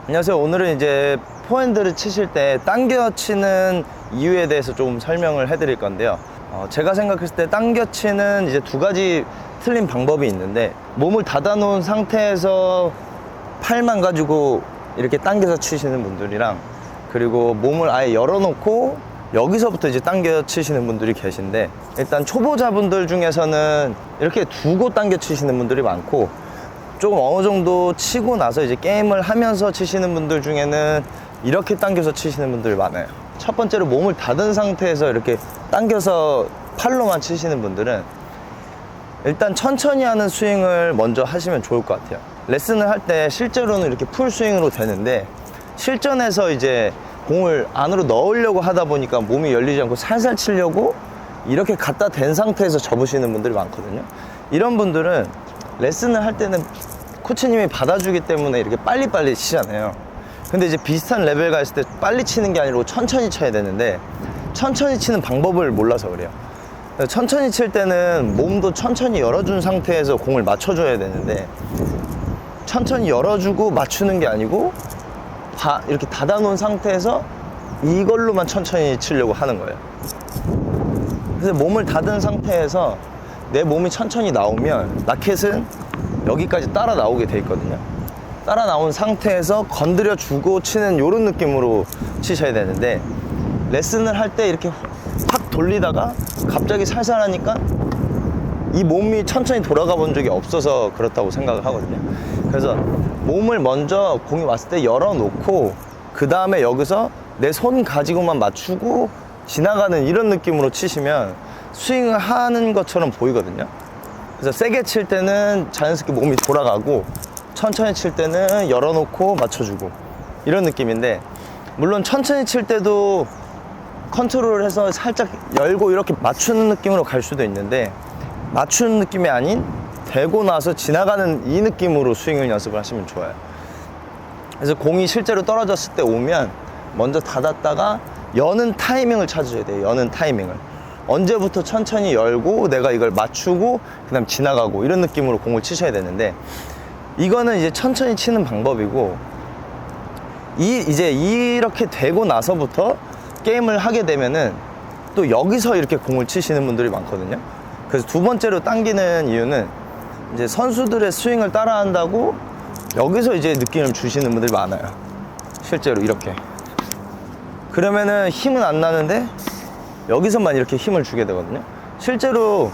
안녕하세요. 오늘은 이제 포핸드를 치실 때 당겨 치는 이유에 대해서 좀 설명을 해드릴 건데요. 제가 생각했을 때 당겨 치는 이제 두 가지 틀린 방법이 있는데, 몸을 닫아 놓은 상태에서 팔만 가지고 이렇게 당겨서 치시는 분들이랑, 그리고 몸을 아예 열어놓고 여기서부터 이제 당겨 치시는 분들이 계신데, 일단 초보자분들 중에서는 이렇게 두고 당겨 치시는 분들이 많고, 조금 어느 정도 치고 나서 이제 게임을 하면서 치시는 분들 중에는 이렇게 당겨서 치시는 분들이 많아요. 첫 번째로 몸을 닫은 상태에서 이렇게 당겨서 팔로만 치시는 분들은 일단 천천히 하는 스윙을 먼저 하시면 좋을 것 같아요. 레슨을 할 때 실제로는 이렇게 풀 스윙으로 되는데, 실전에서 이제 공을 안으로 넣으려고 하다 보니까 몸이 열리지 않고 살살 치려고 이렇게 갖다 댄 상태에서 접으시는 분들이 많거든요. 이런 분들은 레슨을 할 때는 코치님이 받아주기 때문에 이렇게 빨리빨리 치잖아요. 근데 이제 비슷한 레벨 가 있을 때 빨리 치는 게 아니고 천천히 쳐야 되는데, 천천히 치는 방법을 몰라서 그래요. 천천히 칠 때는 몸도 천천히 열어준 상태에서 공을 맞춰줘야 되는데, 천천히 열어주고 맞추는 게 아니고 이렇게 닫아놓은 상태에서 이걸로만 천천히 치려고 하는 거예요. 그래서 몸을 닫은 상태에서 내 몸이 천천히 나오면 라켓은 여기까지 따라 나오게 돼 있거든요. 따라 나온 상태에서 건드려 주고 치는 이런 느낌으로 치셔야 되는데, 레슨을 할 때 이렇게 확 돌리다가 갑자기 살살 하니까 이 몸이 천천히 돌아가 본 적이 없어서 그렇다고 생각을 하거든요. 그래서 몸을 먼저 공이 왔을 때 열어놓고, 그 다음에 여기서 내 손 가지고만 맞추고 지나가는 이런 느낌으로 치시면 스윙을 하는 것처럼 보이거든요. 그래서 세게 칠 때는 자연스럽게 몸이 돌아가고, 천천히 칠 때는 열어놓고 맞춰주고, 이런 느낌인데, 물론 천천히 칠 때도 컨트롤을 해서 살짝 열고 이렇게 맞추는 느낌으로 갈 수도 있는데, 맞추는 느낌이 아닌 대고 나서 지나가는 이 느낌으로 스윙을 연습을 하시면 좋아요. 그래서 공이 실제로 떨어졌을 때 오면 먼저 닫았다가 여는 타이밍을 찾으셔야 돼요. 여는 타이밍을 언제부터 천천히 열고 내가 이걸 맞추고 그 다음 지나가고, 이런 느낌으로 공을 치셔야 되는데, 이거는 이제 천천히 치는 방법이고, 이제 이렇게 되고 나서부터 게임을 하게 되면은 또 여기서 이렇게 공을 치시는 분들이 많거든요. 그래서 두 번째로 당기는 이유는 이제 선수들의 스윙을 따라한다고 여기서 이제 느낌을 주시는 분들이 많아요. 실제로 이렇게. 그러면은 힘은 안 나는데 여기서만 이렇게 힘을 주게 되거든요. 실제로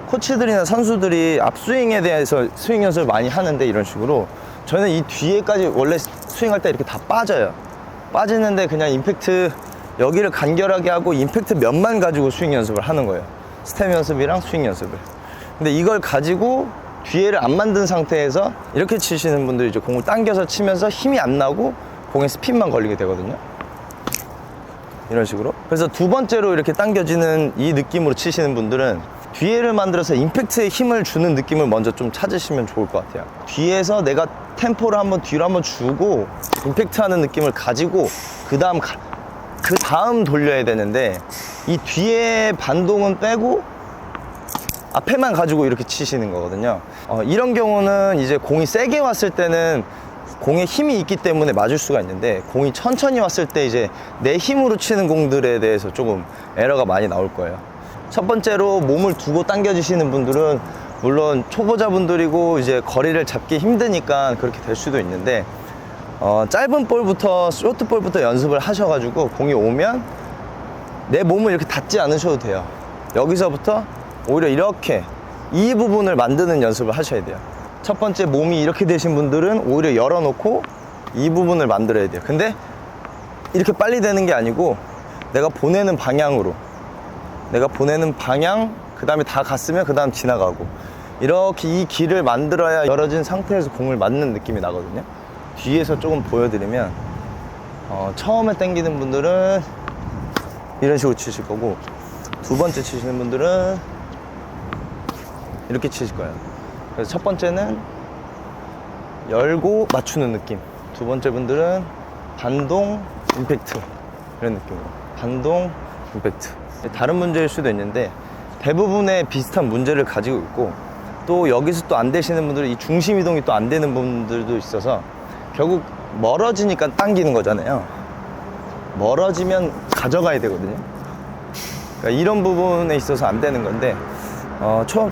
코치들이나 선수들이 앞스윙에 대해서 스윙 연습을 많이 하는데, 이런 식으로 저는 이 뒤에까지 원래 스윙할 때 이렇게 다 빠져요. 빠지는데 그냥 임팩트 여기를 간결하게 하고 임팩트 면만 가지고 스윙 연습을 하는 거예요. 스텝 연습이랑 스윙 연습을. 근데 이걸 가지고 뒤에를 안 만든 상태에서 이렇게 치시는 분들이 이제 공을 당겨서 치면서 힘이 안 나고 공에 스핀만 걸리게 되거든요. 이런 식으로. 그래서 두 번째로 이렇게 당겨지는 이 느낌으로 치시는 분들은 뒤에를 만들어서 임팩트에 힘을 주는 느낌을 먼저 좀 찾으시면 좋을 것 같아요. 뒤에서 내가 템포를 한번 뒤로 한번 주고 임팩트 하는 느낌을 가지고 그 다음 돌려야 되는데, 이 뒤에 반동은 빼고 앞에만 가지고 이렇게 치시는 거거든요. 이런 경우는 이제 공이 세게 왔을 때는 공에 힘이 있기 때문에 맞을 수가 있는데, 공이 천천히 왔을 때 이제 내 힘으로 치는 공들에 대해서 조금 에러가 많이 나올 거예요. 첫 번째로 몸을 두고 당겨주시는 분들은 물론 초보자분들이고 이제 거리를 잡기 힘드니까 그렇게 될 수도 있는데, 짧은 볼부터 쇼트 볼부터 연습을 하셔가지고 공이 오면 내 몸을 이렇게 닫지 않으셔도 돼요. 여기서부터 오히려 이렇게 이 부분을 만드는 연습을 하셔야 돼요. 첫 번째 몸이 이렇게 되신 분들은 오히려 열어놓고 이 부분을 만들어야 돼요. 근데 이렇게 빨리 되는 게 아니고 내가 보내는 방향으로, 내가 보내는 방향, 그 다음에 다 갔으면 그 다음 지나가고, 이렇게 이 길을 만들어야 열어진 상태에서 공을 맞는 느낌이 나거든요. 뒤에서 조금 보여드리면, 처음에 당기는 분들은 이런 식으로 치실 거고, 두 번째 치시는 분들은 이렇게 치실 거예요. 그래서 첫 번째는 열고 맞추는 느낌, 두 번째 분들은 반동, 임팩트, 이런 느낌으로 반동, 임팩트. 다른 문제일 수도 있는데 대부분의 비슷한 문제를 가지고 있고, 또 여기서 또 안 되시는 분들은 이 중심 이동이 또 안 되는 분들도 있어서 결국 멀어지니까 당기는 거잖아요. 멀어지면 가져가야 되거든요. 그러니까 이런 부분에 있어서 안 되는 건데,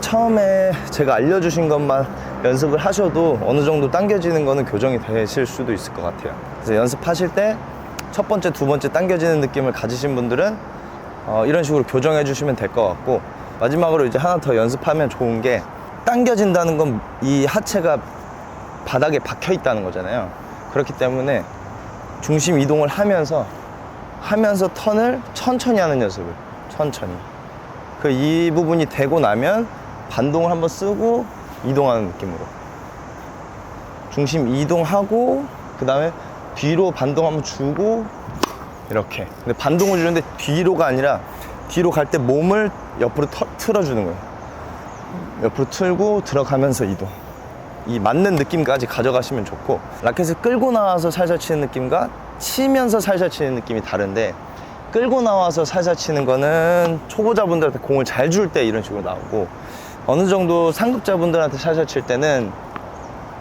처음에 제가 알려주신 것만 연습을 하셔도 어느 정도 당겨지는 거는 교정이 되실 수도 있을 것 같아요. 그래서 연습하실 때 첫 번째, 두 번째 당겨지는 느낌을 가지신 분들은 이런 식으로 교정해 주시면 될 것 같고, 마지막으로 이제 하나 더 연습하면 좋은 게, 당겨진다는 건 이 하체가 바닥에 박혀 있다는 거잖아요. 그렇기 때문에 중심 이동을 하면서 턴을 천천히 하는 연습을, 천천히. 이 부분이 되고 나면 반동을 한번 쓰고 이동하는 느낌으로 중심 이동하고, 그 다음에 뒤로 반동 한번 주고, 이렇게. 근데 반동을 주는데 뒤로가 아니라, 뒤로 갈 때 몸을 옆으로 틀어주는 거예요. 옆으로 틀고 들어가면서 이동. 이 맞는 느낌까지 가져가시면 좋고, 라켓을 끌고 나와서 살살 치는 느낌과 치면서 살살 치는 느낌이 다른데, 끌고 나와서 살살 치는 거는 초보자분들한테 공을 잘 줄 때 이런 식으로 나오고, 어느 정도 상급자분들한테 살살 칠 때는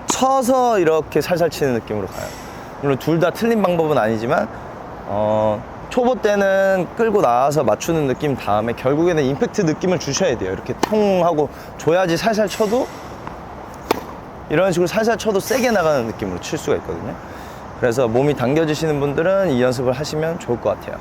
쳐서 이렇게 살살 치는 느낌으로 가요. 물론 둘 다 틀린 방법은 아니지만, 초보 때는 끌고 나와서 맞추는 느낌 다음에 결국에는 임팩트 느낌을 주셔야 돼요. 이렇게 통 하고 줘야지 살살 쳐도, 이런 식으로 살살 쳐도 세게 나가는 느낌으로 칠 수가 있거든요. 그래서 몸이 당겨지시는 분들은 이 연습을 하시면 좋을 것 같아요.